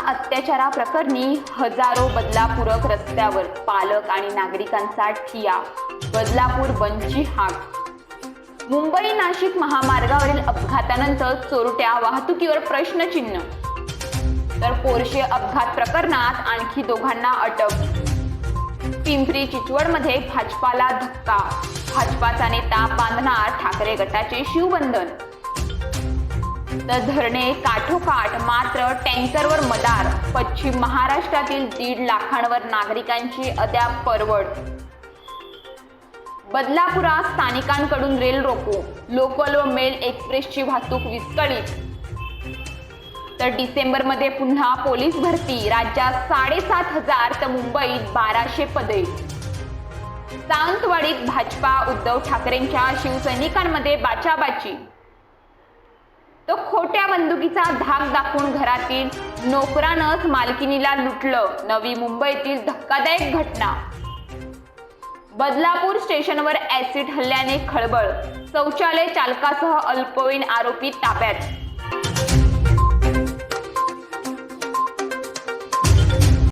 अत्याचाराप्रकरणी हजारो बदलापूरक रस्त्यावर पालक आणि नागरिकांचा ठिया. बदलापूर बंदची हाक. मुंबई नाशिक महामार्गावरील अपघातानंतर चोरट्या वाहतुकीवर प्रश्नचिन्ह. तर पोर्शे अपघात प्रकरणात आणखी दोघांना अटक. पिंपरी चिंचवडमध्ये भाजपाला धक्का. भाजपाचा नेता बांधणार ठाकरे गटाचे शिवबंधन. तर धरणे काठोकाठ, मात्र टँकरवर मदार. पश्चिम महाराष्ट्रातील 1.5 लाखांवर नागरिकांची अद्याप परवड. बदलापुरात स्थानिकांकडून रेल रोको. लोकल व मेल एक्सप्रेसची वाहतूक विस्कळीत. तर डिसेंबरमध्ये पुन्हा पोलीस भरती. राज्यात 7,500 तर मुंबईत 1200 पदे. सावंतवाडीत भाजपा उद्धव ठाकरेंच्या शिवसैनिकांमध्ये बाचाबाची. तो खोट्या बंदुकीचा धाक दाखवून घरातील नोकरानंच मालकिनीला लुटलं. नवी मुंबईतील धक्कादायक घटना. बदलापूर स्टेशनवर ऍसिड हल्ल्याने खळबळ. शौचालय चालकासह अल्पवयीन आरोपी ताब्यात.